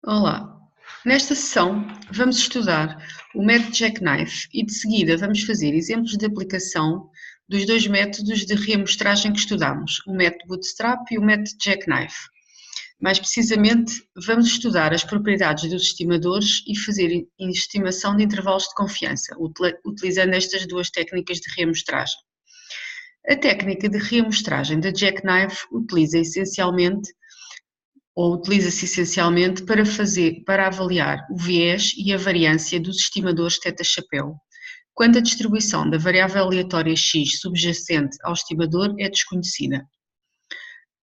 Olá! Nesta sessão vamos estudar o método Jackknife e de seguida vamos fazer exemplos de aplicação dos dois métodos de reamostragem que estudamos, o método Bootstrap e o método Jackknife. Mais precisamente, vamos estudar as propriedades dos estimadores e fazer estimação de intervalos de confiança, utilizando estas duas técnicas de reamostragem. A técnica de reamostragem da Jackknife utiliza-se essencialmente para avaliar o viés e a variância dos estimadores θ-chapéu, quando a distribuição da variável aleatória x subjacente ao estimador é desconhecida.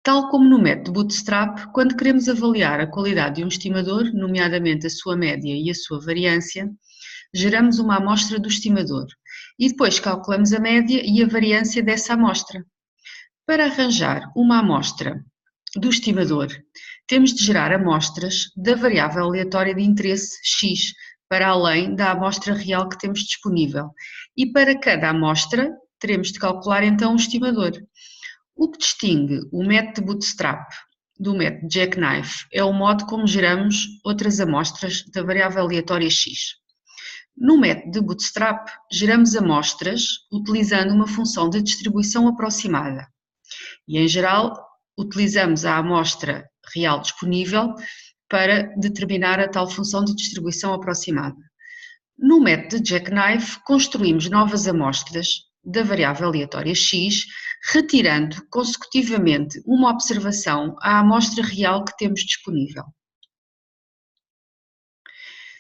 Tal como no método Bootstrap, quando queremos avaliar a qualidade de um estimador, nomeadamente a sua média e a sua variância, geramos uma amostra do estimador e depois calculamos a média e a variância dessa amostra. Para arranjar uma amostra do estimador, temos de gerar amostras da variável aleatória de interesse x, para além da amostra real que temos disponível. E para cada amostra, teremos de calcular então o estimador. O que distingue o método Bootstrap do método Jackknife é o modo como geramos outras amostras da variável aleatória x. No método de Bootstrap, geramos amostras utilizando uma função de distribuição aproximada. E, em geral, utilizamos a amostra real disponível para determinar a tal função de distribuição aproximada. No método de Jackknife, construímos novas amostras da variável aleatória x, retirando consecutivamente uma observação à amostra real que temos disponível.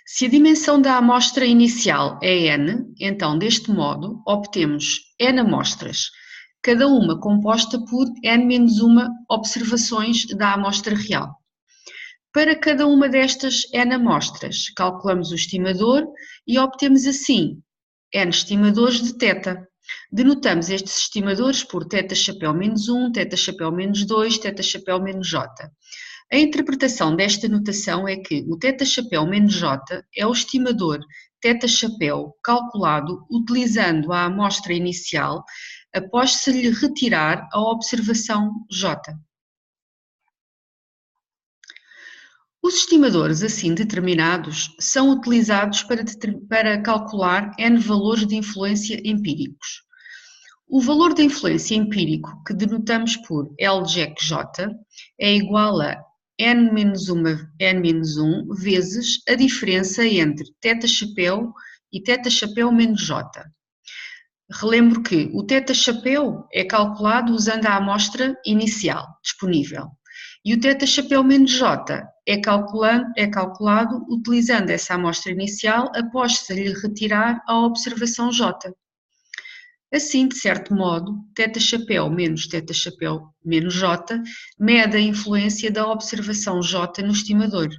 Se a dimensão da amostra inicial é n, então, deste modo, obtemos n amostras, cada uma composta por n-1 observações da amostra real. Para cada uma destas n amostras, calculamos o estimador e obtemos assim n estimadores de θ. Denotamos estes estimadores por θ-chapéu-1, θ-chapéu-2, θ-chapéu-j. A interpretação desta notação é que o θ-chapéu-j é o estimador θ-chapéu calculado utilizando a amostra inicial após se lhe retirar a observação j. Os estimadores assim determinados são utilizados para calcular n valores de influência empíricos. O valor de influência empírico, que denotamos por LJack-J, é igual a n-1 vezes a diferença entre θ-chapéu e θ-chapéu-j. Relembro que o θ-chapéu é calculado usando a amostra inicial disponível e o θ-chapéu-j é calculado utilizando essa amostra inicial após se lhe retirar a observação j. Assim, de certo modo, θ-chapéu menos θ-chapéu-j mede a influência da observação j no estimador.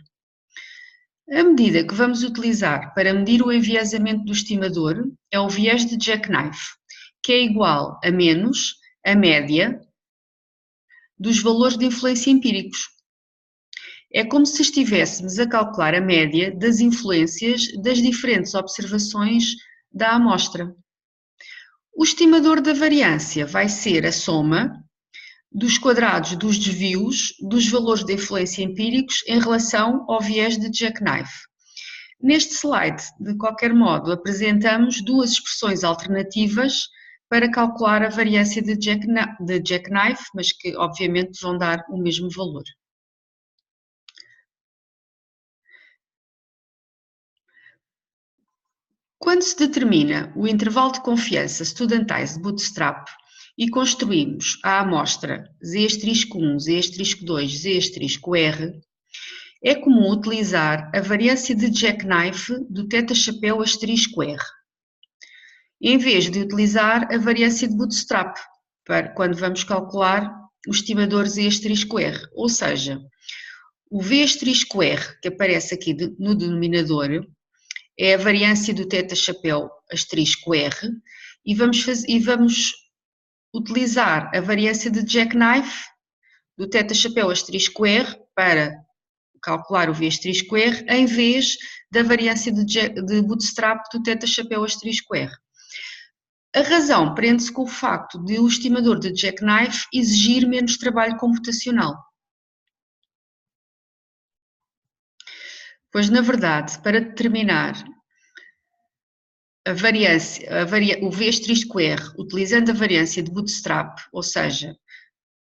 A medida que vamos utilizar para medir o enviesamento do estimador é o viés de Jackknife, que é igual a menos a média dos valores de influência empíricos. É como se estivéssemos a calcular a média das influências das diferentes observações da amostra. O estimador da variância vai ser a soma dos quadrados dos desvios dos valores de influência empíricos em relação ao viés de Jackknife. Neste slide, de qualquer modo, apresentamos duas expressões alternativas para calcular a variância de Jackknife, mas que obviamente vão dar o mesmo valor. Quando se determina o intervalo de confiança Studentize de Bootstrap e construímos a amostra Z*1, Z*2, Z*R, é comum utilizar a variância de Jackknife do θ-chapéu*R, em vez de utilizar a variância de Bootstrap, quando vamos calcular o estimador Z*R, ou seja, o V*R que aparece aqui no denominador é a variância do θ-chapéu*R e vamos utilizar a variância de Jackknife do θ-chapéu*R para calcular o V*R em vez da variância de Bootstrap do θ-chapéu*R. A razão prende-se com o facto de o estimador de Jackknife exigir menos trabalho computacional. Pois, na verdade, para determinar a variância, o V'(R), utilizando a variância de Bootstrap, ou seja,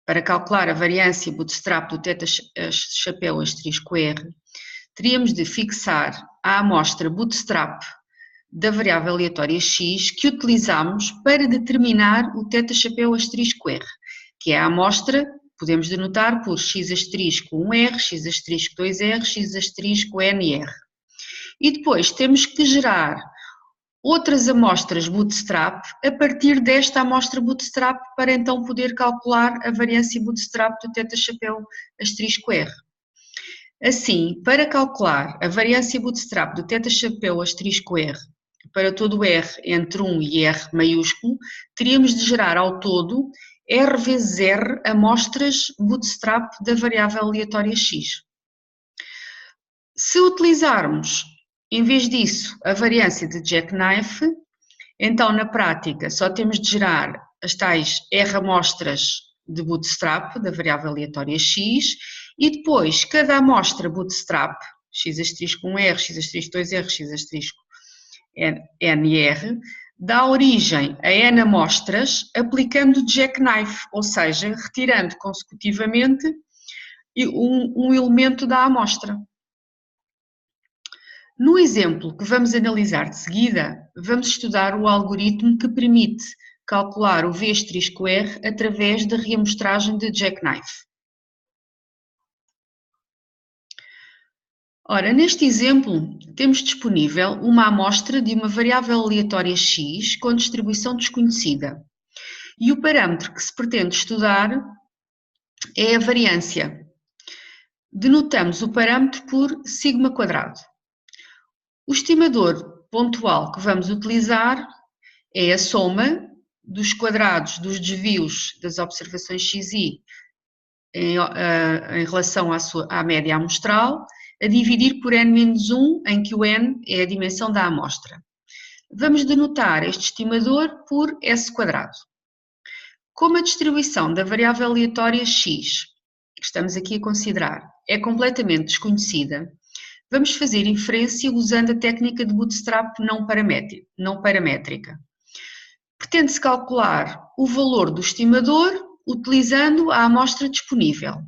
para calcular a variância Bootstrap do θ-chapéu*R, teríamos de fixar a amostra Bootstrap da variável aleatória x que utilizamos para determinar o θ-chapéu*R, que é a amostra, podemos denotar por x*1R, x*2R, x*NR. E depois temos que gerar outras amostras Bootstrap a partir desta amostra Bootstrap para então poder calcular a variância Bootstrap do θ-chapéu*R. Assim, para calcular a variância Bootstrap do θ-chapéu*R para todo o R entre 1 e R maiúsculo, teríamos de gerar ao todo R vezes R amostras Bootstrap da variável aleatória x. Se utilizarmos, em vez disso, a variância de Jackknife, então na prática só temos de gerar as tais R amostras de Bootstrap da variável aleatória x e depois cada amostra Bootstrap, x'1R, x'2R, x'(NR), dá origem a N amostras aplicando Jackknife, ou seja, retirando consecutivamente um elemento da amostra. No exemplo que vamos analisar de seguida, vamos estudar o algoritmo que permite calcular o V'(R) através da reamostragem de Jackknife. Ora, neste exemplo, temos disponível uma amostra de uma variável aleatória x com distribuição desconhecida. E o parâmetro que se pretende estudar é a variância. Denotamos o parâmetro por σ². O estimador pontual que vamos utilizar é a soma dos quadrados dos desvios das observações xi em relação à média amostral, a dividir por n-1, em que o n é a dimensão da amostra. Vamos denotar este estimador por S². Como a distribuição da variável aleatória x, que estamos aqui a considerar, é completamente desconhecida, vamos fazer inferência usando a técnica de Bootstrap não paramétrica. Pretende-se calcular o valor do estimador utilizando a amostra disponível.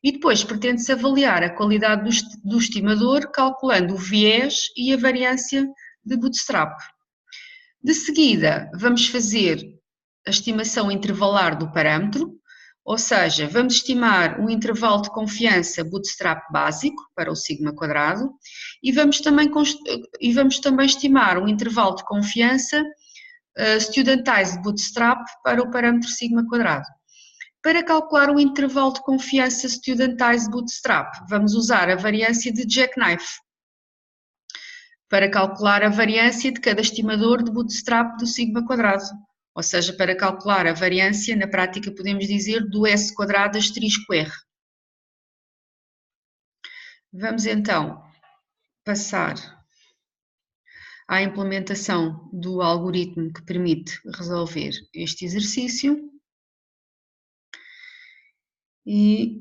E depois pretende-se avaliar a qualidade do estimador calculando o viés e a variância de Bootstrap. De seguida, vamos fazer a estimação intervalar do parâmetro, ou seja, vamos estimar um intervalo de confiança Bootstrap básico para o σ² e vamos também estimar um intervalo de confiança Studentized Bootstrap para o parâmetro σ². Para calcular o intervalo de confiança Studentized Bootstrap, vamos usar a variância de Jackknife para calcular a variância de cada estimador de Bootstrap do σ². Ou seja, para calcular a variância, na prática podemos dizer do S²*R. Vamos então passar à implementação do algoritmo que permite resolver este exercício. E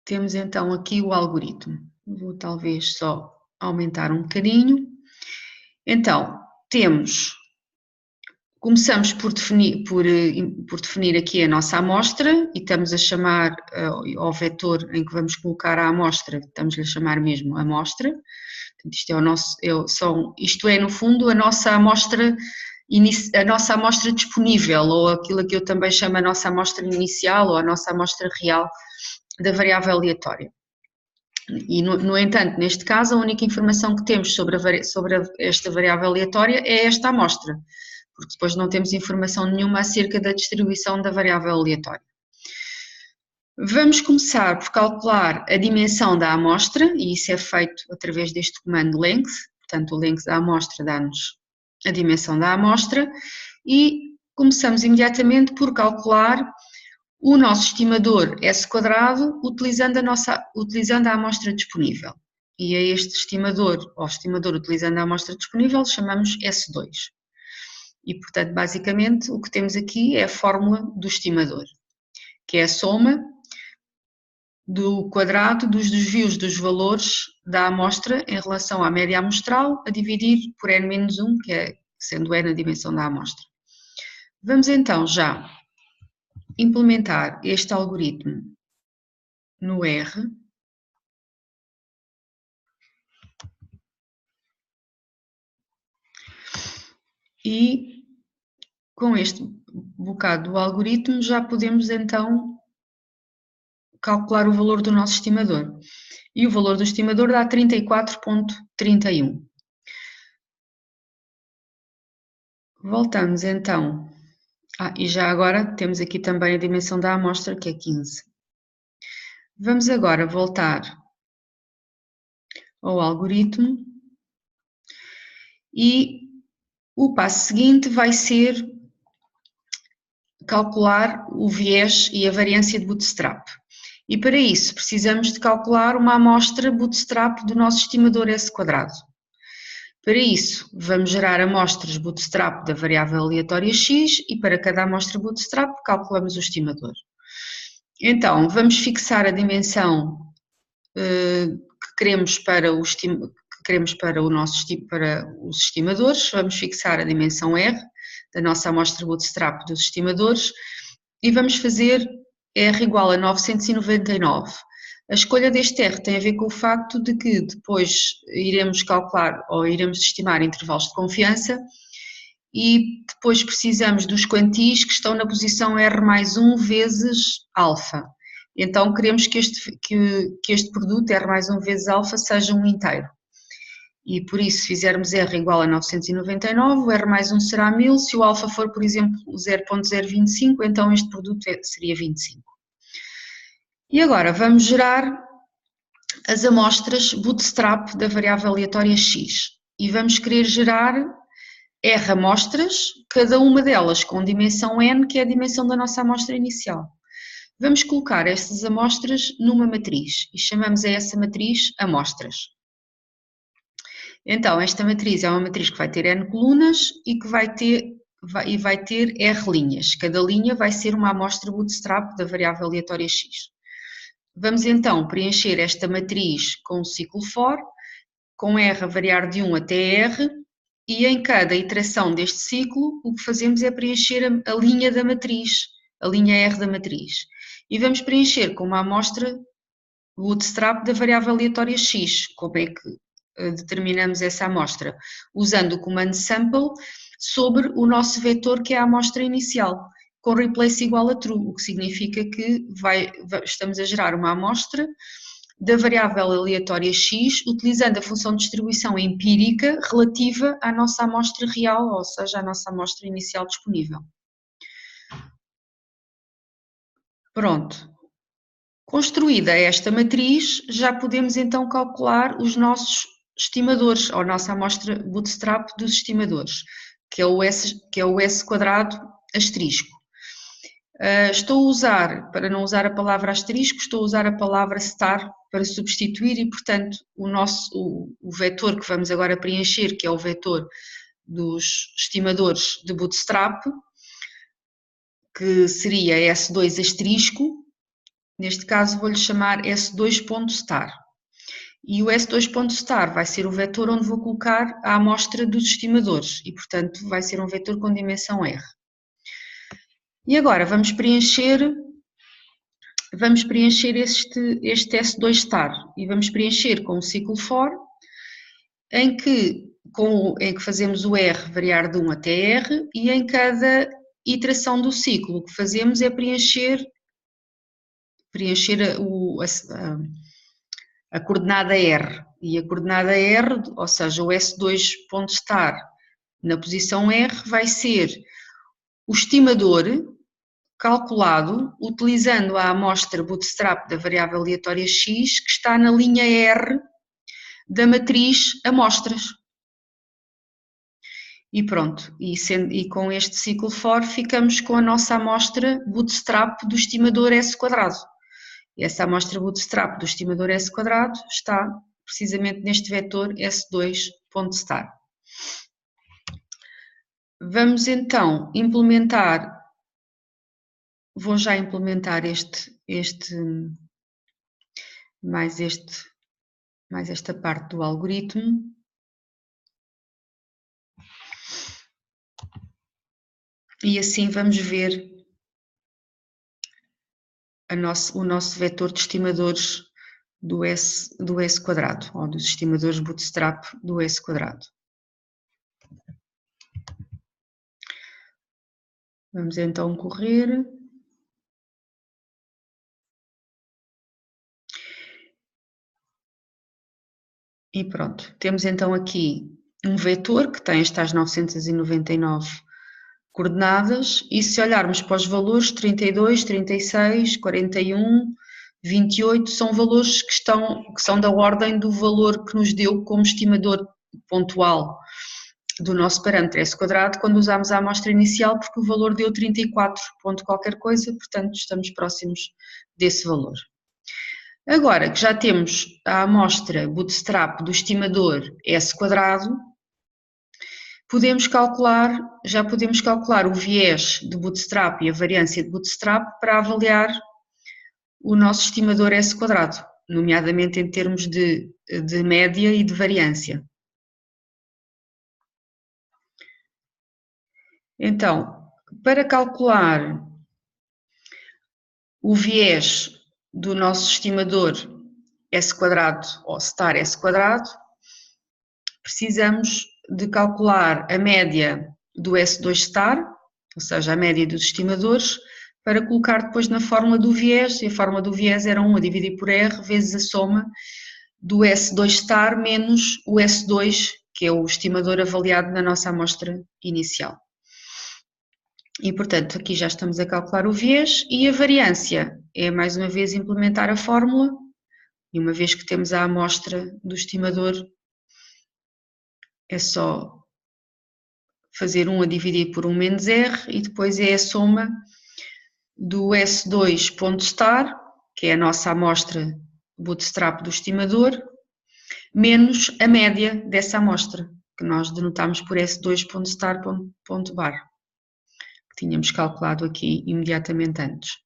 temos então aqui o algoritmo. Vou talvez só aumentar um bocadinho. Então, começamos por definir aqui a nossa amostra e estamos a chamar ao vetor em que vamos colocar a amostra, estamos-lhe a chamar mesmo amostra. Isto é, no fundo, a nossa amostra disponível, ou aquilo que eu também chamo a nossa amostra inicial ou a nossa amostra real da variável aleatória. E, no entanto, neste caso, a única informação que temos sobre esta variável aleatória é esta amostra, porque depois não temos informação nenhuma acerca da distribuição da variável aleatória. Vamos começar por calcular a dimensão da amostra, e isso é feito através deste comando length, portanto o length da amostra dá-nos a dimensão da amostra, e começamos imediatamente por calcular o nosso estimador S² utilizando a amostra disponível. E a este estimador, ou estimador utilizando a amostra disponível, chamamos S2. E, portanto, basicamente, o que temos aqui é a fórmula do estimador, que é a soma do quadrado dos desvios dos valores da amostra em relação à média amostral, a dividir por n-1, que é sendo n a dimensão da amostra. Vamos então já implementar este algoritmo no R. E com este bocado do algoritmo já podemos então calcular o valor do nosso estimador. E o valor do estimador dá 34,31. Voltamos então. E já agora temos aqui também a dimensão da amostra, que é 15. Vamos agora voltar ao algoritmo e o passo seguinte vai ser calcular o viés e a variância de bootstrap. E para isso precisamos de calcular uma amostra bootstrap do nosso estimador S². Para isso, vamos gerar amostras bootstrap da variável aleatória x e para cada amostra bootstrap calculamos o estimador. Então, vamos fixar a dimensão que queremos para os estimadores, vamos fixar a dimensão R da nossa amostra bootstrap dos estimadores e vamos fazer R igual a 999. A escolha deste R tem a ver com o facto de que depois iremos calcular ou iremos estimar intervalos de confiança e depois precisamos dos quantis que estão na posição R mais 1 vezes alfa. Então queremos que este produto R mais 1 vezes alfa seja um inteiro. E por isso, se fizermos R igual a 999, o R mais 1 será 1000, se o alfa for, por exemplo, 0.025, então este produto seria 25. E agora vamos gerar as amostras bootstrap da variável aleatória x e vamos querer gerar R amostras, cada uma delas com dimensão n, que é a dimensão da nossa amostra inicial. Vamos colocar estas amostras numa matriz e chamamos a essa matriz amostras. Então, esta matriz é uma matriz que vai ter n colunas e que vai ter R linhas. Cada linha vai ser uma amostra bootstrap da variável aleatória x. Vamos então preencher esta matriz com o ciclo for, com R a variar de 1 até R, e em cada iteração deste ciclo o que fazemos é preencher a linha da matriz, a linha R da matriz. E vamos preencher com uma amostra bootstrap da variável aleatória x. Como é que determinamos essa amostra? Usando o comando sample sobre o nosso vetor que é a amostra inicial, com replace igual a true, o que significa que estamos a gerar uma amostra da variável aleatória x utilizando a função de distribuição empírica relativa à nossa amostra real, ou seja, à nossa amostra inicial disponível. Pronto. Construída esta matriz, já podemos então calcular os nossos estimadores, ou a nossa amostra bootstrap dos estimadores, que é o S² asterisco. Estou a usar, para não usar a palavra asterisco, estou a usar a palavra star para substituir e, portanto, o vetor que vamos agora preencher, que é o vetor dos estimadores de bootstrap, que seria S2 asterisco, neste caso vou-lhe chamar S2.star. E o S2.star vai ser o vetor onde vou colocar a amostra dos estimadores e, portanto, vai ser um vetor com dimensão R. E agora vamos preencher este S2 star e vamos preencher com o ciclo for, em que fazemos o R variar de 1 até R e em cada iteração do ciclo o que fazemos é preencher a coordenada R. E a coordenada R, ou seja, o S2.star na posição R vai ser o estimador calculado utilizando a amostra bootstrap da variável aleatória x que está na linha R da matriz amostras. E pronto, e com este ciclo for ficamos com a nossa amostra bootstrap do estimador S². E essa amostra bootstrap do estimador S² está precisamente neste vetor S2.star. Vamos então implementar, vou já implementar este mais esta parte do algoritmo. E assim vamos ver o nosso vetor de estimadores do S quadrado, ou dos estimadores bootstrap do S quadrado. Vamos então correr. E pronto, temos então aqui um vetor que tem estas 999 coordenadas, e se olharmos para os valores 32, 36, 41, 28, são valores que são da ordem do valor que nos deu como estimador pontual do nosso parâmetro S quadrado quando usámos a amostra inicial, porque o valor deu 34 ponto qualquer coisa, portanto estamos próximos desse valor. Agora que já temos a amostra bootstrap do estimador S quadrado, já podemos calcular o viés de bootstrap e a variância de bootstrap para avaliar o nosso estimador S quadrado, nomeadamente em termos de média e de variância. Então, para calcular o viés do nosso estimador S quadrado ou star S quadrado, precisamos de calcular a média do S2 star, ou seja, a média dos estimadores, para colocar depois na fórmula do viés, e a fórmula do viés era 1 a dividir por R vezes a soma do S2 star menos o S2, que é o estimador avaliado na nossa amostra inicial. E, portanto, aqui já estamos a calcular o viés, e a variância é, mais uma vez, implementar a fórmula, e uma vez que temos a amostra do estimador, é só fazer 1 a dividir por 1 menos R, e depois é a soma do S2.star, que é a nossa amostra bootstrap do estimador, menos a média dessa amostra, que nós denotamos por S2.star.bar, que tínhamos calculado aqui imediatamente antes.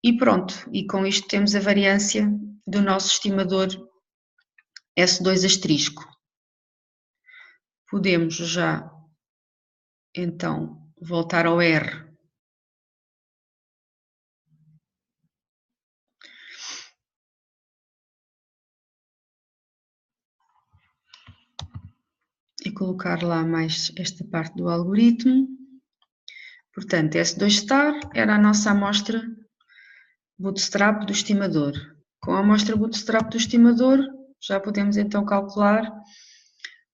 E pronto, e com isto temos a variância do nosso estimador S2 asterisco. Podemos já, então, voltar ao R e colocar lá mais esta parte do algoritmo. Portanto, S2 star era a nossa amostra bootstrap do estimador. Com a amostra bootstrap do estimador, já podemos então calcular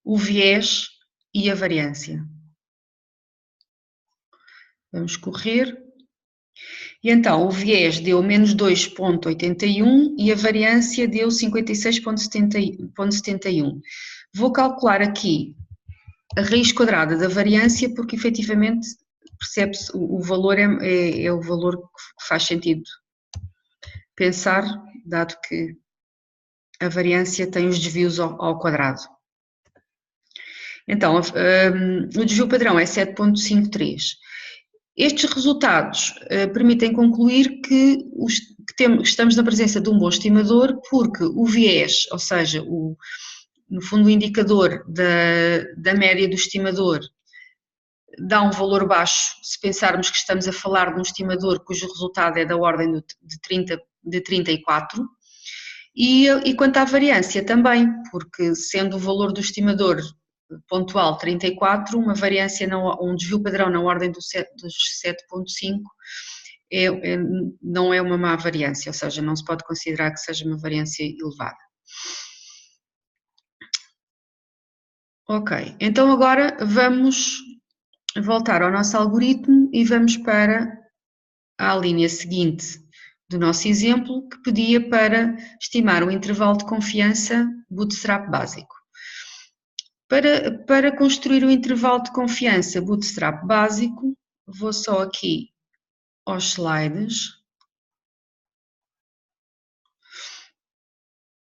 o viés e a variância. Vamos correr. E então, o viés deu menos 2,81 e a variância deu 56,71. Vou calcular aqui a raiz quadrada da variância, porque efetivamente percebe-se, o valor é o valor que faz sentido pensar, dado que a variância tem os desvios ao quadrado. Então, o desvio padrão é 7,53. Estes resultados permitem concluir que estamos na presença de um bom estimador, porque o viés, ou seja, no fundo o indicador da média do estimador, dá um valor baixo se pensarmos que estamos a falar de um estimador cujo resultado é da ordem de 34, e quanto à variância também, porque sendo o valor do estimador pontual 34, uma variância, um desvio padrão na ordem dos 7,5 não é uma má variância, ou seja, não se pode considerar que seja uma variância elevada. Ok, então agora vamos voltar ao nosso algoritmo e vamos para a linha seguinte do nosso exemplo, que pedia para estimar o intervalo de confiança bootstrap básico. Para construir o intervalo de confiança bootstrap básico, vou só aqui aos slides,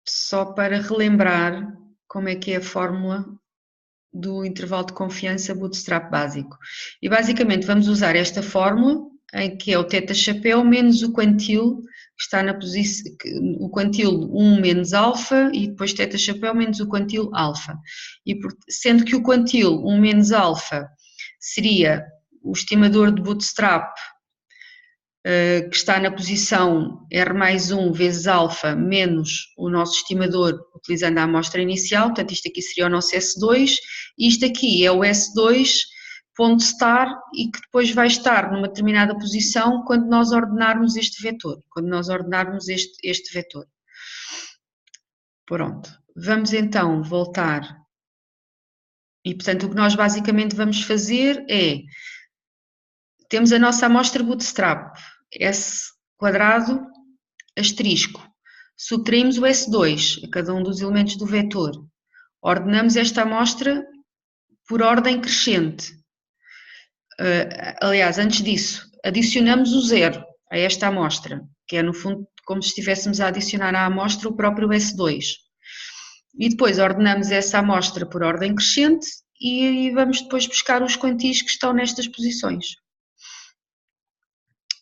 só para relembrar como é que é a fórmula do intervalo de confiança bootstrap básico. E basicamente vamos usar esta fórmula, em que é o θ chapéu menos o quantil está na posição, o quantile 1 menos alfa e depois θ chapéu menos o quantile alfa. E sendo que o quantile 1 menos alfa seria o estimador de bootstrap que está na posição R mais 1 vezes alfa menos o nosso estimador utilizando a amostra inicial, portanto isto aqui seria o nosso S2 e isto aqui é o S2 ponto star e que depois vai estar numa determinada posição quando nós ordenarmos este vetor, quando nós ordenarmos este vetor. Pronto, vamos então voltar e portanto o que nós basicamente vamos fazer é, temos a nossa amostra bootstrap, S quadrado asterisco, subtraímos o S2 a cada um dos elementos do vetor, ordenamos esta amostra por ordem crescente. Aliás, antes disso, adicionamos o 0 a esta amostra, que é no fundo como se estivéssemos a adicionar à amostra o próprio S2. E depois ordenamos essa amostra por ordem crescente e vamos depois buscar os quantis que estão nestas posições.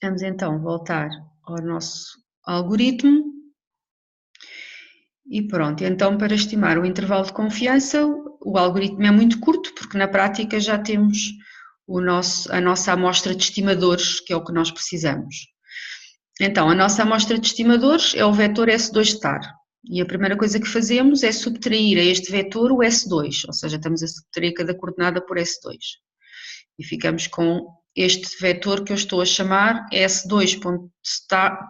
Vamos então voltar ao nosso algoritmo. E pronto, então para estimar o intervalo de confiança, o algoritmo é muito curto, porque na prática já temos a nossa amostra de estimadores, que é o que nós precisamos. Então, a nossa amostra de estimadores é o vetor S2 star. E a primeira coisa que fazemos é subtrair a este vetor o S2, ou seja, estamos a subtrair cada coordenada por S2. E ficamos com este vetor que eu estou a chamar S2.star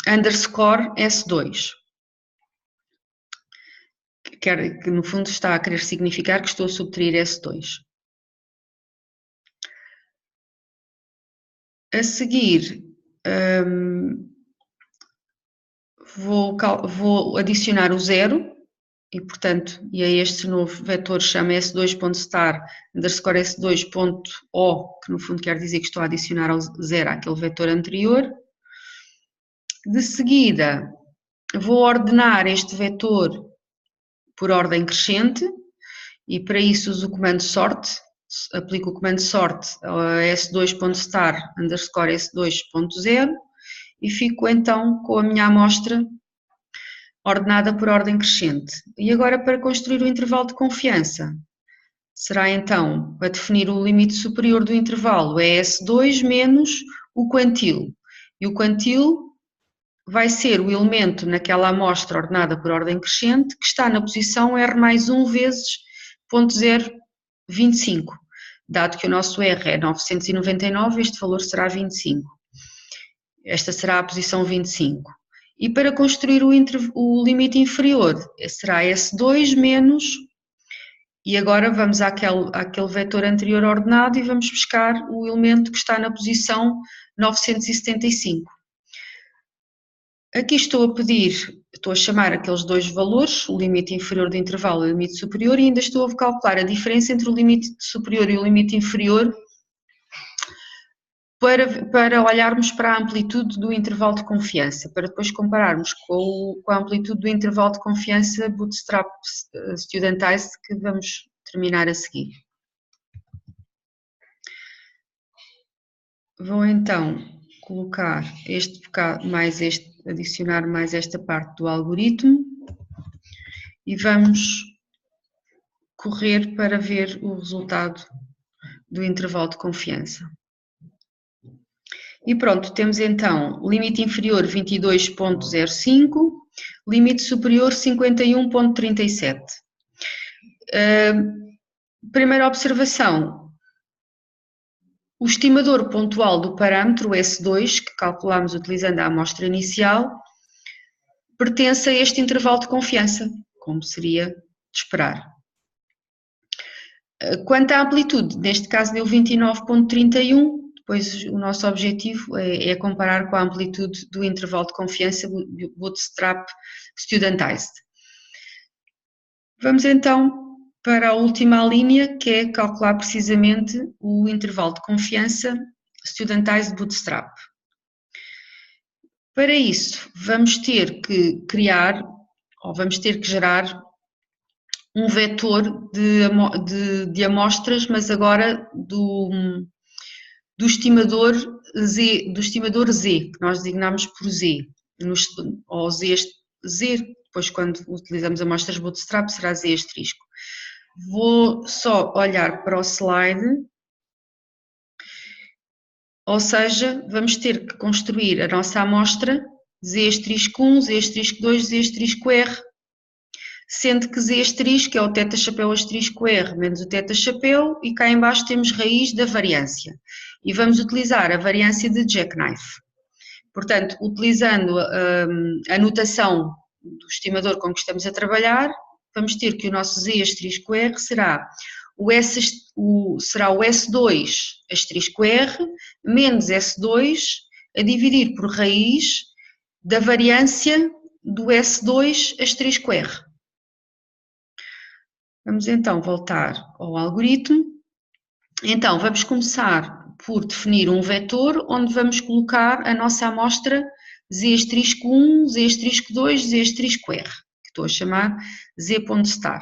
underscore S2. Que no fundo está a querer significar que estou a subtrair S2. A seguir, vou adicionar o 0 e, portanto, a este novo vetor chama S2.star underscore S2.o, que no fundo quer dizer que estou a adicionar ao 0 àquele vetor anterior. De seguida, vou ordenar este vetor por ordem crescente e para isso uso o comando sort, aplico o comando sort a S2.star underscore S2.0 e fico então com a minha amostra ordenada por ordem crescente. E agora para construir o intervalo de confiança, será então, para definir o limite superior do intervalo, é S2 menos o quantile. E o quantile vai ser o elemento naquela amostra ordenada por ordem crescente que está na posição R mais 1 vezes 0.025. Dado que o nosso R é 999, este valor será 25. Esta será a posição 25. E para construir o limite inferior, será S2 menos, e agora vamos àquele vetor anterior ordenado e vamos buscar o elemento que está na posição 975. Aqui estou a chamar aqueles dois valores, o limite inferior do intervalo e o limite superior, e ainda estou a calcular a diferença entre o limite superior e o limite inferior para olharmos para a amplitude do intervalo de confiança, para depois compararmos com a amplitude do intervalo de confiança Bootstrap Studentized, que vamos terminar a seguir. Vou então colocar adicionar mais esta parte do algoritmo e vamos correr para ver o resultado do intervalo de confiança. E pronto, temos então limite inferior 22.05, limite superior 51.37. Primeira observação, o estimador pontual do parâmetro S2, que calculamos utilizando a amostra inicial, pertence a este intervalo de confiança, como seria de esperar. Quanto à amplitude, neste caso deu 29.31, depois o nosso objetivo é comparar com a amplitude do intervalo de confiança Bootstrap Studentized. Vamos então para a última linha, que é calcular precisamente o intervalo de confiança Studentized Bootstrap. Para isso, vamos ter que gerar um vetor de amostras, mas agora do estimador Z, que nós designamos por Z, ou Z, depois quando utilizamos amostras bootstrap será Z asterisco. Vou só olhar para o slide, ou seja, vamos ter que construir a nossa amostra Z asterisco 1, Z asterisco 2, Z asterisco R, sendo que Z asterisco é o θ chapéu asterisco R menos o θ chapéu e cá em baixo temos raiz da variância. E vamos utilizar a variância de Jackknife. Portanto, utilizando a notação do estimador com que estamos a trabalhar, vamos ter que o nosso Z asterisco R será o S2 asterisco R menos S2 a dividir por raiz da variância do S2 asterisco R. Vamos então voltar ao algoritmo. Então, vamos começar por definir um vetor onde vamos colocar a nossa amostra Z asterisco 1, Z asterisco 2, Z asterisco R, que estou a chamar Z.star.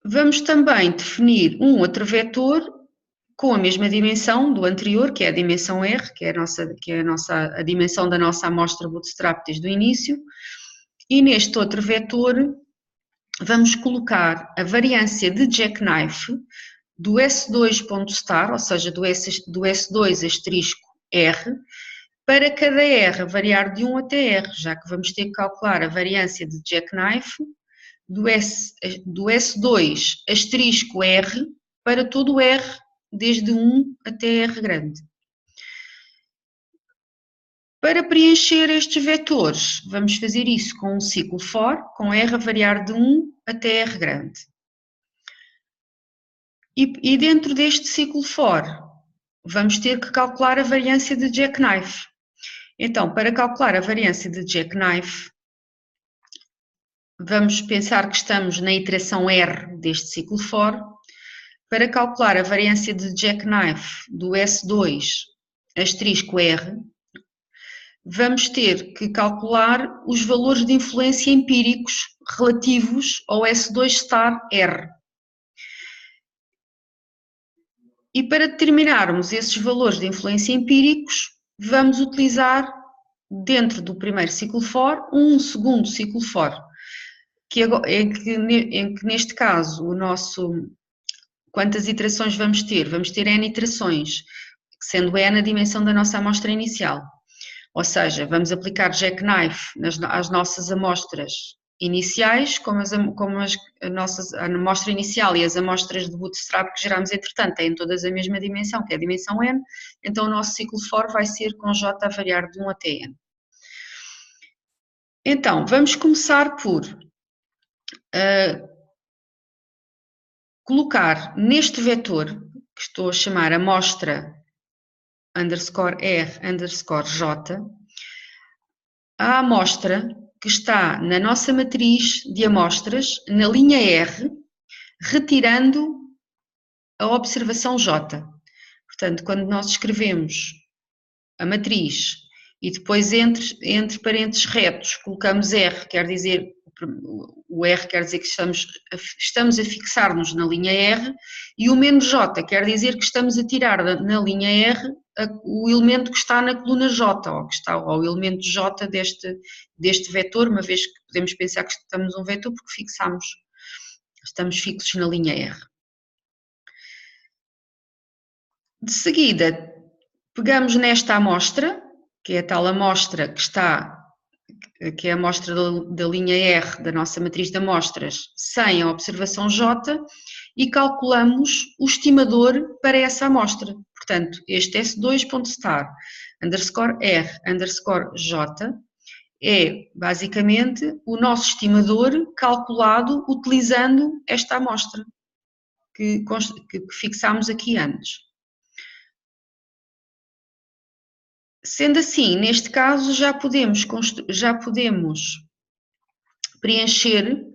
Vamos também definir um outro vetor com a mesma dimensão do anterior, que é a dimensão R, que é a dimensão da nossa amostra bootstrap desde o início, e neste outro vetor vamos colocar a variância de Jackknife do S2.star, ou seja, do S2 asterisco R, para cada R variar de 1 até R, já que vamos ter que calcular a variância de Jackknife do S2 asterisco R para todo o R, desde 1 até R grande. Para preencher estes vetores, vamos fazer isso com um ciclo for, com R a variar de 1 até R grande. E dentro deste ciclo for, vamos ter que calcular a variância de Jackknife. Então, para calcular a variância de Jackknife, vamos pensar que estamos na iteração R deste ciclo for. Para calcular a variância de Jackknife do S2 asterisco R, vamos ter que calcular os valores de influência empíricos relativos ao S2 star R. E para determinarmos esses valores de influência empíricos, vamos utilizar, dentro do primeiro ciclo for, um segundo ciclo for, em que neste caso, quantas iterações vamos ter? Vamos ter N iterações, sendo N a dimensão da nossa amostra inicial. Ou seja, vamos aplicar Jackknife às nossas amostras iniciais, como a amostra inicial e as amostras de bootstrap que geramos entretanto têm todas a mesma dimensão, que é a dimensão N, então o nosso ciclo for vai ser com J a variar de 1 até N. Então, vamos começar por colocar neste vetor, que estou a chamar amostra underscore R underscore J, a amostra que está na nossa matriz de amostras, na linha R, retirando a observação J. Portanto, quando nós escrevemos a matriz e depois entre parênteses retos colocamos R, quer dizer, o R quer dizer que estamos a fixar-nos na linha R, e o menos J quer dizer que estamos a tirar na linha R o elemento que está na coluna J, ou o elemento J deste vetor, uma vez que podemos pensar que estamos um vetor porque estamos fixos na linha R. De seguida, pegamos nesta amostra, que é a tal amostra que é a amostra da linha R da nossa matriz de amostras, sem a observação J, e calculamos o estimador para essa amostra. Portanto, este S2.star underscore R underscore J é basicamente o nosso estimador calculado utilizando esta amostra que fixámos aqui antes. Sendo assim, neste caso já podemos preencher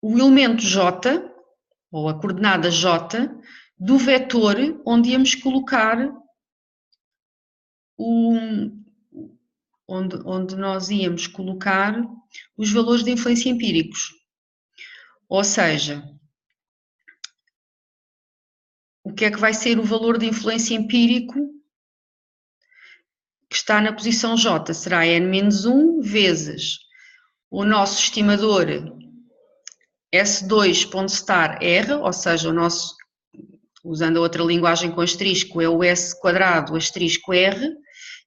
o elemento J, ou a coordenada J, do vetor onde íamos colocar onde nós íamos colocar os valores de influência empíricos. Ou seja, o que é que vai ser o valor de influência empírico que está na posição J? Será n-1 vezes o nosso estimador S2.star R, ou seja, o nosso, usando a outra linguagem com asterisco, é o S quadrado asterisco R,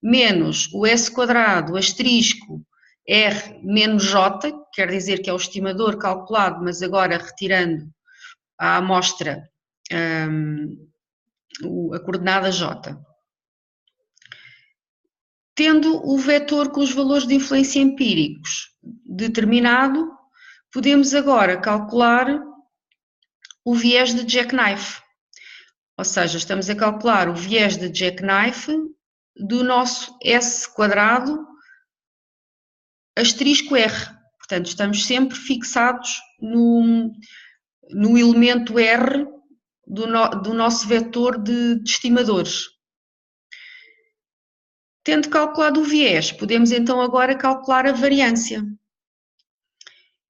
menos o S quadrado asterisco R menos J, quer dizer que é o estimador calculado, mas agora retirando a amostra, a coordenada J. Tendo o vetor com os valores de influência empíricos determinado, podemos agora calcular o viés de jackknife. Ou seja, estamos a calcular o viés de jackknife do nosso S quadrado asterisco R. Portanto, estamos sempre fixados no elemento R do nosso vetor de estimadores. Tendo calculado o viés, podemos então agora calcular a variância.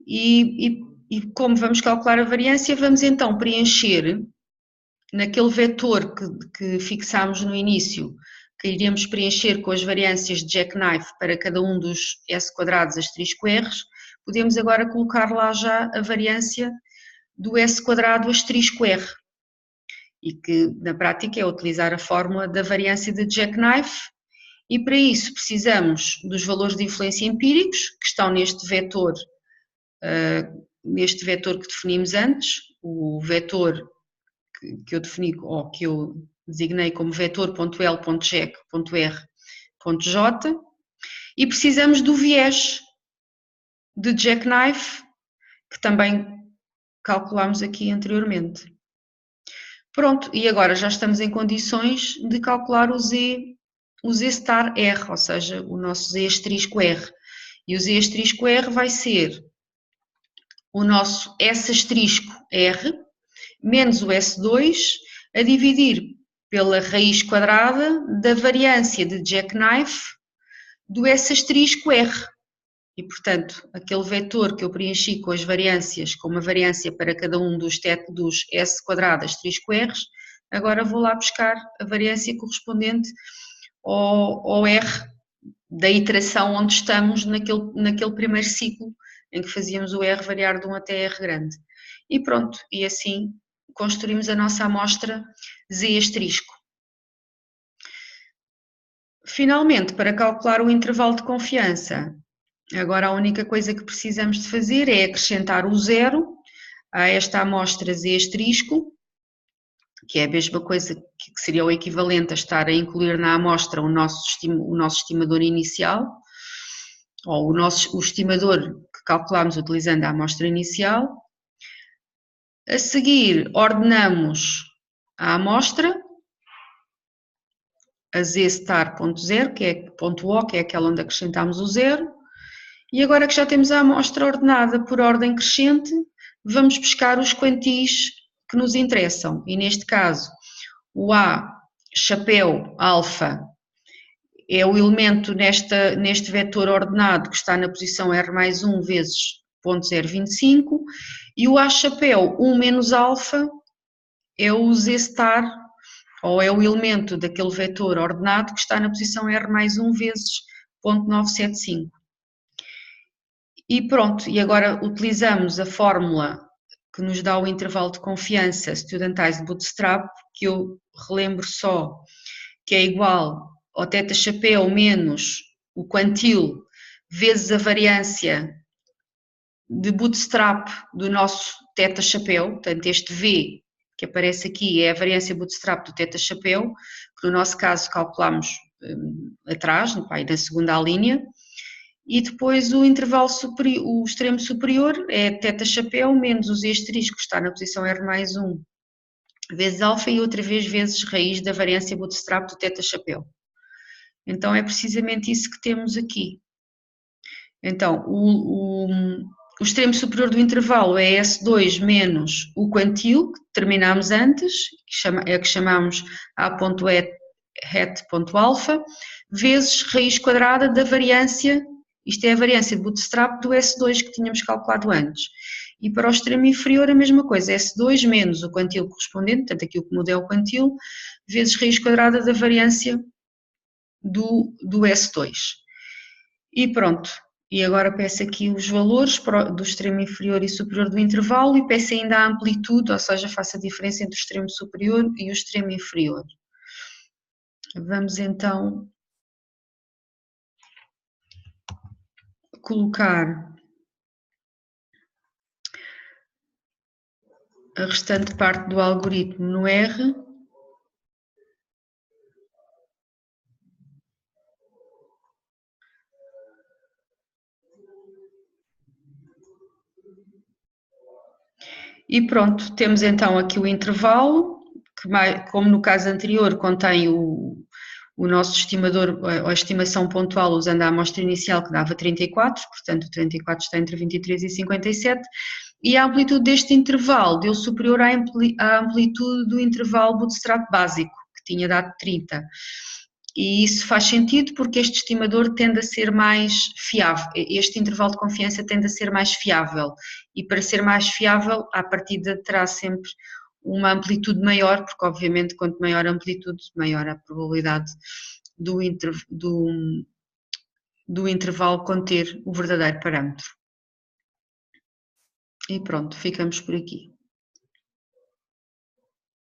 E como vamos calcular a variância, vamos então preencher naquele vetor que fixámos no início, que iremos preencher com as variâncias de jackknife para cada um dos S quadrados asterisco R's, podemos agora colocar lá já a variância do S quadrado asterisco R. E que na prática é utilizar a fórmula da variância de jackknife, e para isso precisamos dos valores de influência empíricos, que estão neste vetor que definimos antes, o vetor que eu defini, ou que eu designei como vetor.L.Jack.R.J, e precisamos do viés de jackknife, que também calculámos aqui anteriormente. Pronto, e agora já estamos em condições de calcular o Z star R, ou seja, o nosso Z asterisco R. E o Z asterisco R vai ser o nosso S asterisco R menos o S2 a dividir pela raiz quadrada da variância de jackknife do S asterisco R. E, portanto, aquele vetor que eu preenchi com as variâncias, com uma variância para cada um dos S quadrado asterisco R, agora vou lá buscar a variância correspondente ao R da iteração onde estamos naquele primeiro ciclo, em que fazíamos o R variar de 1 até R grande. E pronto, e assim construímos a nossa amostra Z asterisco. Finalmente, para calcular o intervalo de confiança, agora a única coisa que precisamos de fazer é acrescentar o zero a esta amostra Z asterisco, que é a mesma coisa que seria o equivalente a estar a incluir na amostra o nosso estimador inicial, ou o estimador que calculamos utilizando a amostra inicial. A seguir, ordenamos a amostra, a Z star.0, que é ponto O, que é aquela onde acrescentamos o zero, e agora que já temos a amostra ordenada por ordem crescente, vamos buscar os quantis que nos interessam, e neste caso o A chapéu alfa é o elemento neste vetor ordenado que está na posição R mais 1 vezes 0,025, e o A chapéu 1 menos alfa é o Z star, ou é o elemento daquele vetor ordenado que está na posição R mais 1 vezes 0,975. E pronto, e agora utilizamos a fórmula que nos dá o intervalo de confiança Studentized Bootstrap, que eu relembro só que é igual ao θ chapéu menos o quantil vezes a variância de bootstrap do nosso θ chapéu, portanto este V que aparece aqui é a variância bootstrap do θ chapéu, que no nosso caso calculamos atrás, na segunda linha, e depois o intervalo superior, o extremo superior é θ chapéu menos o Z asterisco, que está na posição R mais 1 vezes alfa, e outra vez vezes raiz da variância bootstrap do θ chapéu. Então é precisamente isso que temos aqui. Então o extremo superior do intervalo é S2 menos o quantil, que determinámos antes, que chamamos A.hat.alfa, vezes raiz quadrada da variância, isto é a variância de bootstrap do S2 que tínhamos calculado antes. E para o extremo inferior a mesma coisa, S2 menos o quantil correspondente, portanto aqui o que muda é o quantil, vezes raiz quadrada da variância do S2. E pronto, e agora peço aqui os valores do extremo inferior e superior do intervalo e peço ainda a amplitude, ou seja, faço a diferença entre o extremo superior e o extremo inferior. Vamos então colocar a restante parte do algoritmo no R. E pronto, temos então aqui o intervalo, que como no caso anterior contém o nosso estimador, a estimação pontual usando a amostra inicial que dava 34, portanto o 34 está entre 23 e 57, e a amplitude deste intervalo deu superior à amplitude do intervalo bootstrap básico, que tinha dado 30. E isso faz sentido porque este estimador tende a ser mais fiável, este intervalo de confiança tende a ser mais fiável, e para ser mais fiável, à partida terá sempre uma amplitude maior, porque obviamente quanto maior a amplitude, maior a probabilidade do intervalo conter o verdadeiro parâmetro. E pronto, ficamos por aqui.